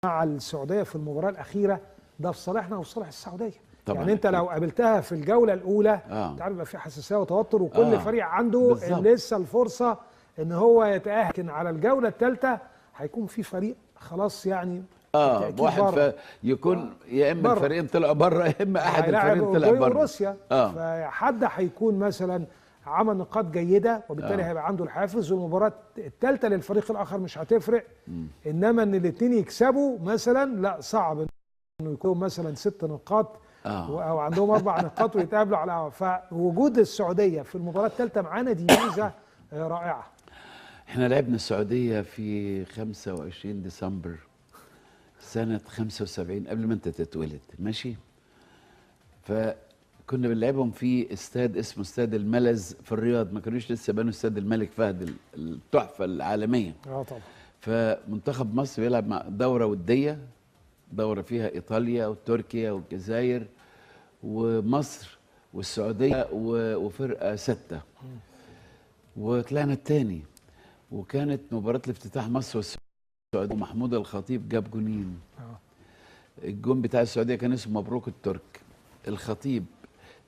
مع السعوديه في المباراه الاخيره ده في صالحنا وفي صالح السعوديه. طبعا يعني انت لو قابلتها في الجوله الاولى انت عارف يبقى في حساسيه وتوتر، وكل فريق عنده لسه الفرصه ان هو يتاهل. لكن على الجوله الثالثه هيكون في فريق خلاص يعني واحد يكون يا اما الفريقين طلعوا بره يا اما احد الفريقين طلع بره. وروسيا فحد هيكون مثلا عمل نقاط جيده وبالتالي هيبقى عنده الحافز، والمباراه الثالثه للفريق الاخر مش هتفرق. انما ان الاثنين يكسبوا مثلا لا، صعب انه يكون مثلا 6 نقاط او عندهم 4 نقاط ويتقابلوا على. فوجود السعوديه في المباراه الثالثه معانا دي ميزه رائعه. احنا لعبنا السعوديه في 25 ديسمبر سنه 75 قبل ما انت تتولد، ماشي؟ فكنا بنلعبهم في استاد اسمه استاد الملز في الرياض، ما كانوش لسه بنوا استاد الملك فهد التحفه العالميه. طبعا. فمنتخب مصر بيلعب مع دوره وديه، دوره فيها ايطاليا وتركيا والجزائر ومصر والسعوديه وفرقه 6، وطلعنا الثاني. وكانت مباراه الافتتاح مصر والسعوديه، ومحمود الخطيب جاب جونين. الجون بتاع السعوديه كان اسمه مبروك الترك. الخطيب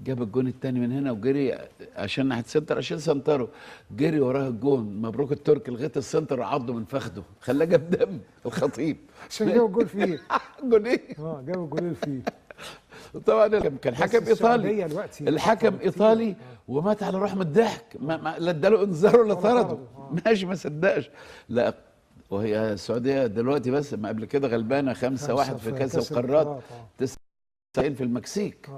جاب الجون الثاني من هنا وجري عشان ناحيه السنتر عشان سنتره، جري وراه الجون مبروك الترك لغايه السنتر، عضه من فخده خلاه جاب دم الخطيب عشان جاب الجول فيه. جونين جاب الجولين فيه. طبعا كان حكم ايطالي، الحكم ايطالي ومات على روح من الضحك، لا اداله انذار ولا طرده. ماشي، ما صدقش. لا، وهي السعوديه دلوقتي بس، ما قبل كده غلبانه 5-1 في كاس القارات، 90 في المكسيك.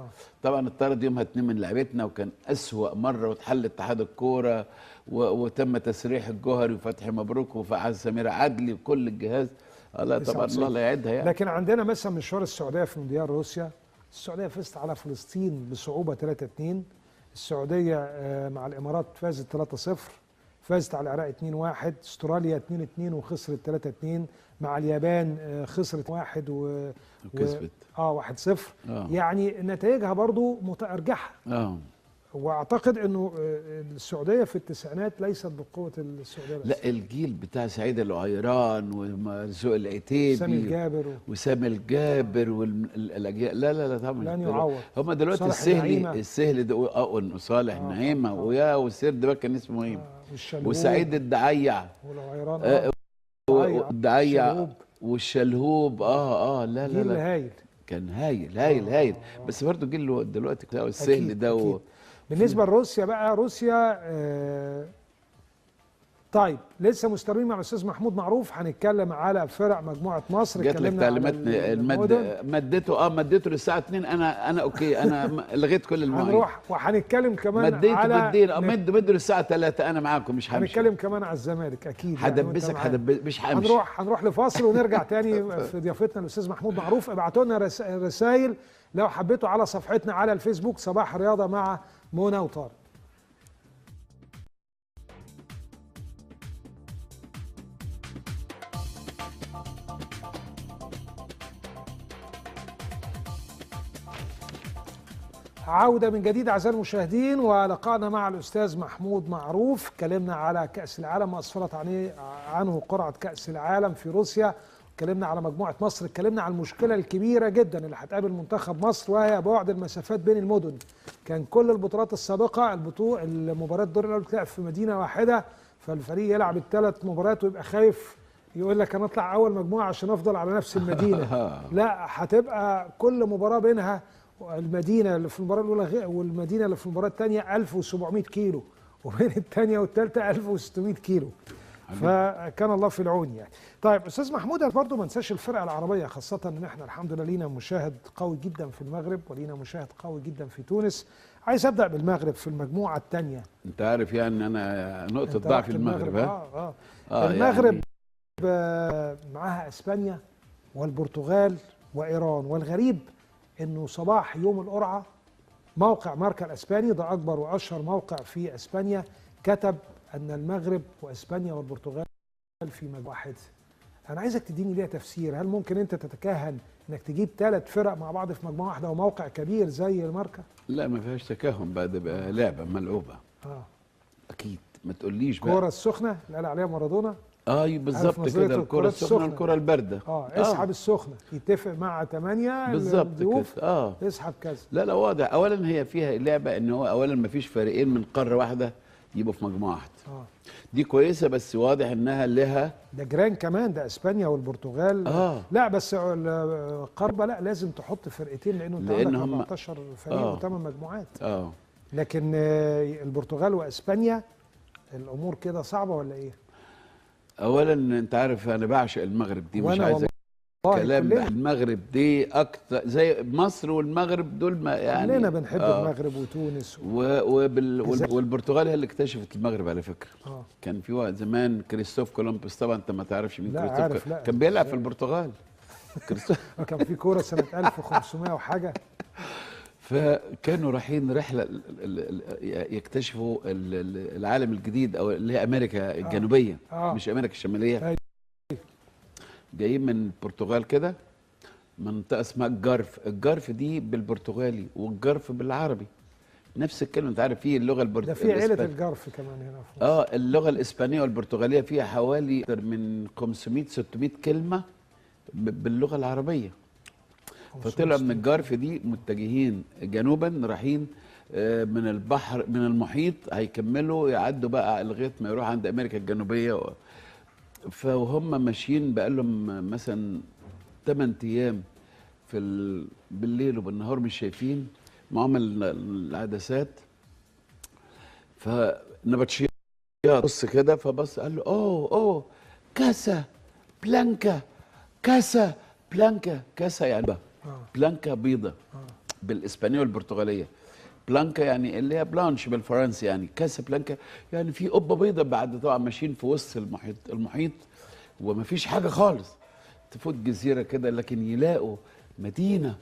طبعا اتطرد يومها 2 من لعبتنا، وكان اسوأ مره، واتحل اتحاد الكوره وتم تسريح الجوهري وفتحي مبروك وفعال سمير عدلي وكل الجهاز. لا طبعا الله لا يعدها يعني. لكن عندنا مثلا مشوار السعوديه في مونديال روسيا، السعوديه فازت على فلسطين بصعوبه 3-2. السعوديه مع الامارات فازت 3-0، فازت على العراق 2-1، استراليا 2-2 وخسرت 3-2، مع اليابان خسرت 1 وكسبت 1-0. يعني نتائجها برضو متأرجحة. واعتقد انه السعوديه في التسعينات ليست بقوه السعوديه بس. لا، الجيل بتاع سعيد العيران ومرزوق العتيبي وسامي الجابر والاجيال، لا طبعا لن يعوض. هم دلوقتي السهل ده وصالح نعيمه والسرد بقى كان اسمه ايه، وسعيد الدعيع والعيران الدعيع والشلهوب. لا جيل هايل، كان هايل. بس برضه جيل دلوقتي السهل ده بالنسبه لروسيا بقى، روسيا طيب لسه مستمرين مع الاستاذ محمود معروف. هنتكلم على فرق مجموعه مصر. جات لك تعليمات مدته للساعه 2. انا اوكي، انا لغيت كل المواعيد. هنروح وهنتكلم كمان على مدوا للساعه 3. انا معاكم، مش همشي. هنتكلم كمان على الزمالك اكيد. هدبسك مش همشي. هنروح لفاصل ونرجع تاني في ضيافتنا الاستاذ محمود معروف. ابعتوا لنا رسائل لو حبيتوا على صفحتنا على الفيسبوك صباح الرياضه مع منى وطارق. عودة من جديد أعزائي المشاهدين، ولقاءنا مع الأستاذ محمود معروف. اتكلمنا على كأس العالم وأسفرت عنه قرعة كأس العالم في روسيا، اتكلمنا على مجموعة مصر، اتكلمنا على المشكلة الكبيرة جدا اللي هتقابل منتخب مصر وهي بعد المسافات بين المدن. كان كل البطولات السابقة المباريات دور الأول بتلعب في مدينة واحدة، فالفريق يلعب ال3 مباريات ويبقى خايف يقول لك أنا أطلع أول مجموعة عشان أفضل على نفس المدينة. لا، هتبقى كل مباراة بينها المدينه اللي في المباراه الاولى والمدينه اللي في المباراه الثانيه 1700 كيلو، وبين الثانيه والثالثه 1600 كيلو. فكان الله في العون يعني. طيب استاذ محمود، برضه ما ننساش الفرقه العربيه، خاصه ان احنا الحمد لله لينا مشاهد قوي جدا في المغرب ولينا مشاهد قوي جدا في تونس. عايز ابدا بالمغرب في المجموعه الثانيه. انت عارف يعني انا نقطه ضعف المغرب. المغرب معاها اسبانيا والبرتغال وايران، والغريب انه صباح يوم القرعه موقع ماركا الاسباني، ده اكبر واشهر موقع في اسبانيا، كتب ان المغرب واسبانيا والبرتغال في مجموعه واحده. انا عايزك تديني ليها تفسير. هل ممكن انت تتكهن انك تجيب 3 فرق مع بعض في مجموعه واحده وموقع كبير زي الماركا؟ لا، ما فيهاش تكهن بقى، ده بقى لعبه ملعوبه. اكيد ما تقوليش بقى الكوره السخنه اللي قال عليها مارادونا. بالظبط كده، الكره السخنه الكره البارده. اسحب السخنه، يتفق مع 8 بالظبط كده. اسحب كذا. لا واضح. اولا هي فيها لعبه ان هو اولا ما فيش فريقين من قاره واحده يبقوا في مجموعه واحده. دي كويسه، بس واضح انها لها ده جيران كمان، ده اسبانيا والبرتغال. لا بس القربه لا لازم تحط فرقتين، لانه انت عندك 14 فريق و8 مجموعات. لكن البرتغال واسبانيا الامور كده صعبه ولا ايه؟ اولا انت عارف انا بعشق المغرب دي، مش عايز كلام. المغرب دي اكتر زي مصر والمغرب دول، ما يعني كلنا بنحب المغرب وتونس والبرتغال هي اللي اكتشفت المغرب على فكره. كان في وقت زمان كريستوف كولومبوس، طبعا انت ما تعرفش مين كريستوف، كان بيلعب في البرتغال. كان في كوره سنه 1500 وحاجه. فكانوا رايحين رحله يكتشفوا العالم الجديد، او اللي هي امريكا الجنوبيه، مش امريكا الشماليه. جايين من البرتغال كده، منطقه اسمها الجرف. الجرف دي بالبرتغالي والجرف بالعربي نفس الكلمه. انت عارف في اللغه ده في عيله الجرف كمان هنا في مصر. اللغه الاسبانيه والبرتغاليه فيها حوالي اكثر من 500 600 كلمه باللغه العربيه. فطلع من الجرف دي متجهين جنوبا، رايحين من البحر من المحيط، هيكملوا يعدوا بقى لغايه ما يروحوا عند امريكا الجنوبيه. فهم ماشيين بقى لهم مثلا 8 ايام بالليل وبالنهار مش شايفين، معاهم العدسات. فنبطشيات بص كده، فبص قال له اوه كاسا بلانكا، كاسا بلانكا. كاسا يعني بلانكا بيضة بالاسبانيه والبرتغاليه. بلانكا يعني اللي هي بلانش بالفرنسي، يعني كاسا بلانكا يعني في قبه بيضه. بعد طبعا ماشيين في وسط المحيط ومفيش حاجه خالص، تفوت جزيره كده لكن يلاقوا مدينه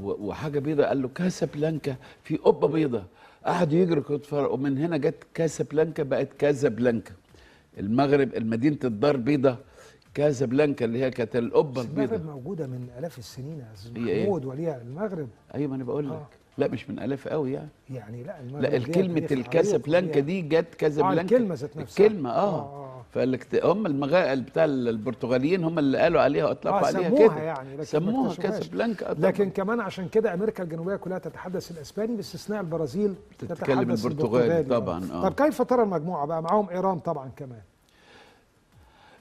وحاجه بيضه. قال له كاسا بلانكا في قبه بيضه. قعدوا يجروا، ومن هنا جت كاسا بلانكا، بقت كازا بلانكا. المغرب المدينه الدار بيضه، كازا بلانكا اللي هي كانت القبه البيضاء. المغرب موجوده من الاف السنين يا استاذ محمود. وليها المغرب. ايوه ما انا بقول لك. لا مش من الاف قوي يعني لا المغرب. لا الكلمه الكازا بلانكا دي جت كازا بلانكا. الكلمه ذات نفسها. الكلمه هم المغاربه بتاع البرتغاليين هم اللي قالوا عليها واطلقوا عليها كده. سموها يعني، سموها كازا بلانكا. لكن كمان عشان كده امريكا الجنوبيه كلها تتحدث الاسباني باستثناء البرازيل تتكلم البرتغالي طبعا. طب كيف ترى المجموعه بقى؟ معاهم ايران طبعا كمان.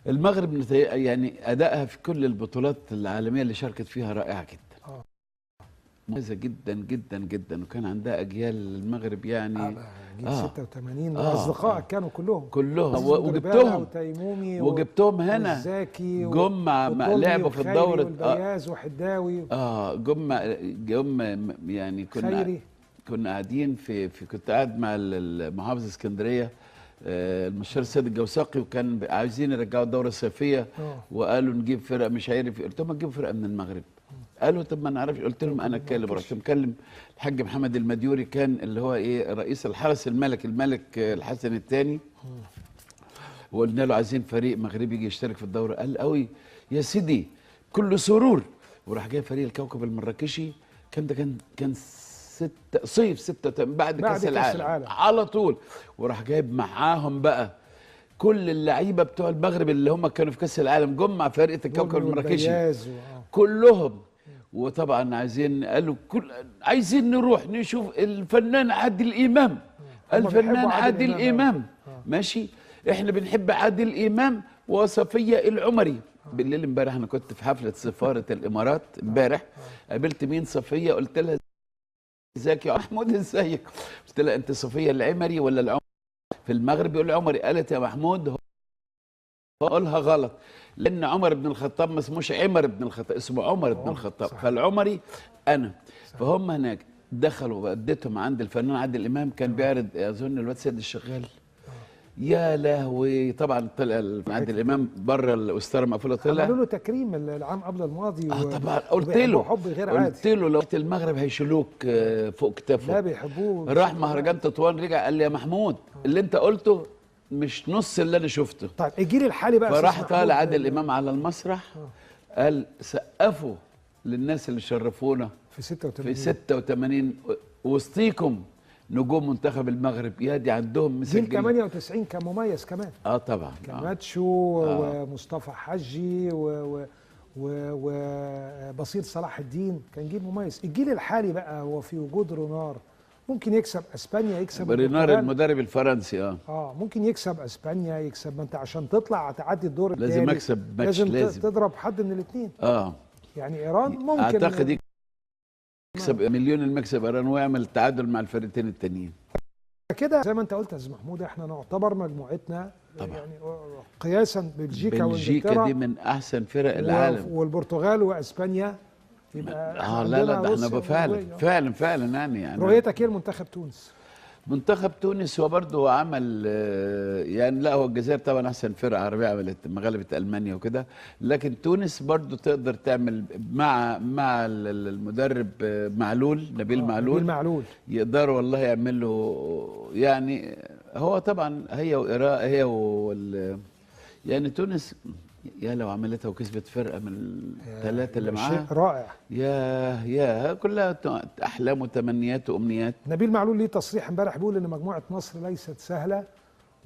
المغرب يعني ادائها في كل البطولات العالميه اللي شاركت فيها رائعه جدا. مميزه جدا جدا جدا، وكان عندها اجيال المغرب يعني جيل 86 اصدقائك كانوا كلهم وجبتهم هنا. والزاكي جم لعبوا في الدوره والبياز وحداوي. جم يعني كنا قاعدين كنت قاعد مع محافظ اسكندريه المستشار السيد الجوساقي، وكان عايزين يرجعوا الدوره الصيفيه. وقالوا نجيب فرقه مش عارف. قلت لهم نجيب فرقه من المغرب. قالوا طب ما نعرفش. قلت لهم انا اتكلم. رحت مكلم الحاج محمد المديوري، كان اللي هو رئيس الحرس الملك الحسن الثاني، وقلنا له عايزين فريق مغربي يجي يشترك في الدوره. قال قوي يا سيدي كل سرور. وراح جاي فريق الكوكب المراكشي. كان صيف 6 بعد كاس العالم على طول. وراح جايب معاهم بقى كل اللعيبه بتوع المغرب اللي هم كانوا في كاس العالم، جم مع فرقه الكوكب المراكشي كلهم. وطبعا عايزين نروح نشوف الفنان عادل امام. الفنان عادل امام ماشي، احنا بنحب عادل امام وصفيه العمري. بالليل امبارح انا كنت في حفله سفاره الامارات امبارح، قابلت مين؟ صفيه. قلت لها ازيك يا محمود؟ ازيك؟ قلت لها انت صفيه العمري ولا العمري؟ في المغرب يقول العمري. قالت يا محمود قولها غلط، لان عمر بن الخطاب ما اسموش عمر بن الخطاب، اسمه عمر بن الخطاب. فالعمري انا. فهم هناك دخلوا واديتهم عند الفنان عادل امام، كان بيعرض اظن الواد سيد الشغال. يا لهوي طبعا طلع عادل امام بره الاسطره مقفوله. طلع عملوا له تكريم العام قبل الماضي. طبعا قلت له لو المغرب هيشيلوك فوق كتافه. لا بيحبوه. راح مهرجان تطوان، رجع قال لي يا محمود اللي انت قلته مش نص اللي انا شفته. طيب الجيل الحالي بقى. فراح طالع عادل امام على المسرح قال سقفوا للناس اللي شرفونا في 86 وسطيكم نجوم منتخب المغرب يا دي عندهم جيل مسجل. 98 كان مميز كمان. طبعا. كماتشو ومصطفى حجي وبصير صلاح الدين، كان جيل مميز. الجيل الحالي بقى هو في وجود رونار ممكن يكسب اسبانيا، يكسب رينار المدرب الفرنسي. ممكن يكسب اسبانيا، يكسب. ما انت عشان تطلع تعدي الدور الثاني لازم اكسب ماتش، لازم تضرب حد من الاثنين. يعني ايران ممكن اعتقد يكسب مليون المكسب ايران ويعمل تعادل مع الفريقين التانيين. كده زي ما انت قلت يا استاذ محمود، احنا نعتبر مجموعتنا طبعا يعني قياسا بلجيكا بلجيكا دي من احسن فرق العالم، والبرتغال واسبانيا. يبقى لا ده احنا فعلا يعني رؤيتك ايه لمنتخب تونس؟ منتخب تونس هو برضه عمل يعني، لا هو الجزائر طبعا احسن فرقه عربيه عملت غلبت المانيا وكده، لكن تونس برضه تقدر تعمل مع المدرب نبيل معلول يقدروا والله يعملوا يعني. هو طبعا هي يعني تونس يا لو عملتها وكسبت فرقه من الثلاثه اللي معاها شيء رائع. يا كلها احلام وتمنيات وامنيات. نبيل معلول ليه تصريح امبارح بيقول ان مجموعه مصر ليست سهله،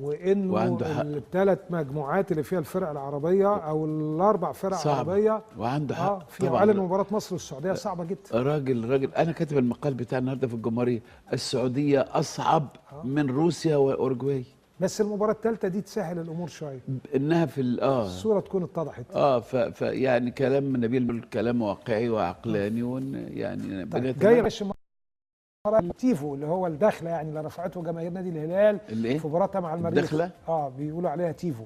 وانه الثلاث مجموعات اللي فيها الفرق العربيه او الاربع فرق صعبة. عربيه وعنده حق في اعلان مباراه مصر والسعوديه صعبه جدا. راجل انا كاتب المقال بتاع النهارده في الجمهوريه، السعوديه اصعب من روسيا واورجواي، بس المباراه الثالثه دي تسهل الامور شويه، انها في الصوره تكون اتضحت. يعني كلام نبيل كلام واقعي وعقلاني يعني جاي تيفو اللي هو الدخله يعني اللي رفعته جماهير نادي الهلال في مباراتها مع المريخ. الدخله بيقولوا عليها تيفو.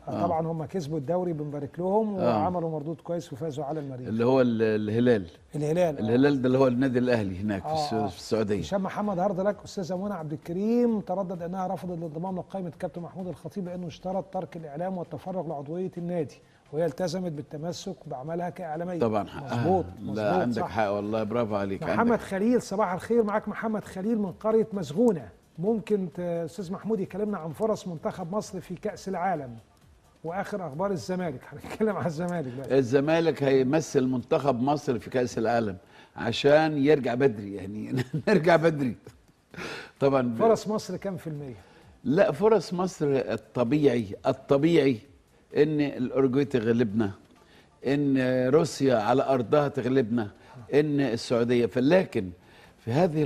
طبعا هم كسبوا الدوري، بنبارك لهم وعملوا مردود كويس وفازوا على المريخ. اللي هو الهلال ده اللي هو النادي الاهلي هناك في السعوديه. هشام محمد عرض لك استاذه منى عبد الكريم تردد انها رفضت الانضمام لقائمه الكابتن محمود الخطيب لانه اشترط ترك الاعلام والتفرغ لعضويه النادي، وهي التزمت بالتمسك بعملها كاعلاميه. طبعا مظبوط. لا عندك حق والله، برافو عليك. محمد خليل صباح الخير، معاك محمد خليل من قريه مزغونه. ممكن استاذ محمود يكلمنا عن فرص منتخب مصر في كاس العالم واخر اخبار الزمالك؟ هنتكلم عن الزمالك بقى. الزمالك هيمثل منتخب مصر في كاس العالم عشان يرجع بدري، يعني نرجع بدري طبعا. فرص مصر كام في المية؟ لا فرص مصر الطبيعي ان الاورجواي تغلبنا، ان روسيا على ارضها تغلبنا، ان السعوديه، لكن في هذه